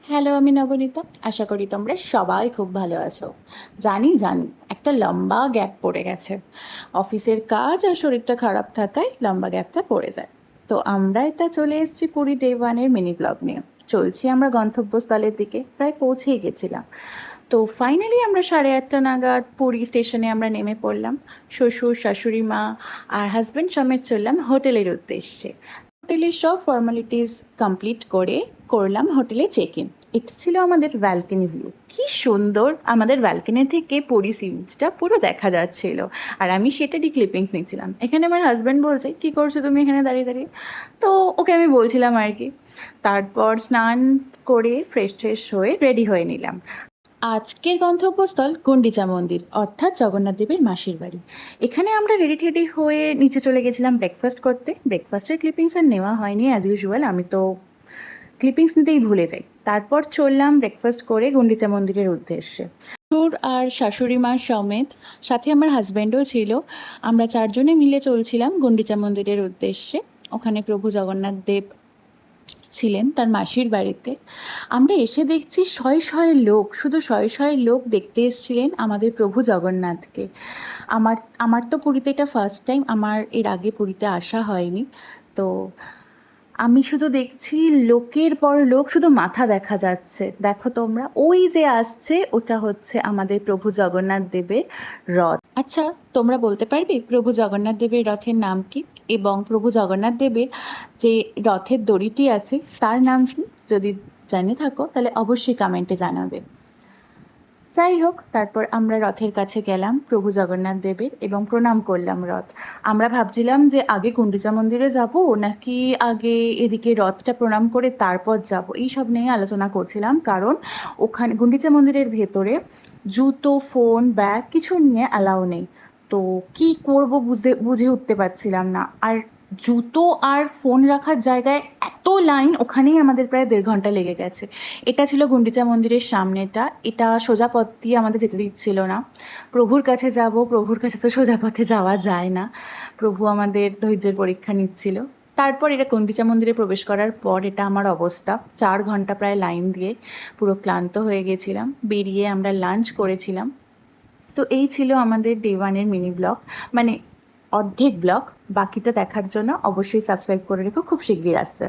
Hello, আমি নবনীতা। আশা করি তোমরা সবাই খুব ভালো আছো। জানি একটা লম্বা গ্যাপ পড়ে গেছে। অফিসের কাজ আর শরীরটা খারাপ থাকায় লম্বা গ্যাপটা পড়ে যায়। তো আমরা এটা চলে এসেছি পুরী ডে 1 এর মিনি ব্লগ নিয়ে। চলছি আমরা গন্তব্যস্থলের দিকে, প্রায় পৌঁছেই গেছিলাম। তো ফাইনালি আমরা 8:30 নাগাদ পুরী স্টেশনে আমরা নেমে পড়লাম। শ্বশুর, শাশুড়ি মা আর হাজব্যান্ড সমেত চললাম হোটেলের উদ্দেশ্যে। হোটেলের সব ফর্মালিটিস কমপ্লিট করে করলাম হোটেলে চেক ইন। এটা ছিল আমাদের ব্যালকনি ভিউ। কি সুন্দর! আমাদের ব্যালকনি থেকে পুরী সি বিচটা পুরো দেখা যাচ্ছিল। আর আমি সেটারই ক্লিপিংস নিচ্ছিলাম। এখানে আমার হাজব্যান্ড বলছে, কী করছো তুমি এখানে দাঁড়িয়ে দাঁড়িয়ে? তো ওকে আমি বলছিলাম আর কি। তারপর স্নান করে ফ্রেশ হয়ে রেডি হয়ে নিলাম। আজকের গন্তব্যস্থল গুন্ডিচা মন্দির, অর্থাৎ জগন্নাথ দেবের মাসির বাড়ি। এখানে আমরা রেডি টেডি হয়ে নিচে চলে গেছিলাম ব্রেকফাস্ট করতে। ব্রেকফাস্টের ক্লিপিংস আর নেওয়া হয়নি অ্যাজ ইউজুয়াল, আমি তো ক্লিপিংস নিতেই ভুলে যাই। তারপর চললাম ব্রেকফাস্ট করে গুন্ডিচা মন্দিরের উদ্দেশ্যে। শ্বশুর আর শাশুড়ি মা সমেত, সাথে আমার হাজব্যান্ডও ছিল। আমরা 4 জনে মিলে চলছিলাম গুন্ডিচা মন্দিরের উদ্দেশ্যে। ওখানে প্রভু জগন্নাথ দেব ছিলেন তার মাসির বাড়িতে। আমরা এসে দেখছি শয়ে লোক, শুধু শয়ে লোক দেখতে এসেছিলেন আমাদের প্রভু জগন্নাথকে। আমার আমার তো পুরীতে এটা ফার্স্ট টাইম, আমার এর আগে পুরীতে আসা হয়নি। তো আমি শুধু দেখছি লোকের পর লোক, শুধু মাথা দেখা যাচ্ছে। দেখো তোমরা, ওই যে আসছে ওটা হচ্ছে আমাদের প্রভু জগন্নাথ দেবের রথ। আচ্ছা, তোমরা বলতে পারবে প্রভু জগন্নাথ দেবের রথের নাম কি? এবং প্রভু জগন্নাথ দেবের যে রথের দড়িটি আছে তার নাম কি? যদি জেনে থাকো তাহলে অবশ্যই কমেন্টে জানাবে। যাই হোক, তারপর আমরা রথের কাছে গেলাম প্রভু জগন্নাথ দেবের এবং প্রণাম করলাম রথ। আমরা ভাবছিলাম যে আগে গুন্ডিচা মন্দিরে যাব নাকি আগে এদিকে রথটা প্রণাম করে তারপর যাব, এইসব নিয়ে আলোচনা করছিলাম। কারণ ওখানে গুন্ডিচা মন্দিরের ভেতরে জুতো, ফোন, ব্যাগ কিছু নিয়ে অ্যালাউ নেই। তো কি করব বুঝে উঠতে পারছিলাম না। আর জুতো আর ফোন রাখার জায়গায় এত লাইন, ওখানেই আমাদের প্রায় 1.5 ঘন্টা লেগে গেছে। এটা ছিল গুন্ডিচা মন্দিরের সামনেটা। এটা সোজা পথ দিয়ে আমাদের যেতে দিচ্ছিল না। প্রভুর কাছে যাব, প্রভুর কাছে তো সোজা পথে যাওয়া যায় না। প্রভু আমাদের ধৈর্যের পরীক্ষা নিচ্ছিল। তারপর এটা গুন্ডিচা মন্দিরে প্রবেশ করার পর এটা আমার অবস্থা। 4 ঘন্টা প্রায় লাইন দিয়ে পুরো ক্লান্ত হয়ে গেছিলাম। বেরিয়ে আমরা লাঞ্চ করেছিলাম। তো এই ছিল আমাদের ডে 1 এর মিনি ব্লগ, মানে অর্ধেক ব্লগ। বাকিটা দেখার জন্য অবশ্যই সাবস্ক্রাইব করে রেখো, খুব শিগগির আসছে।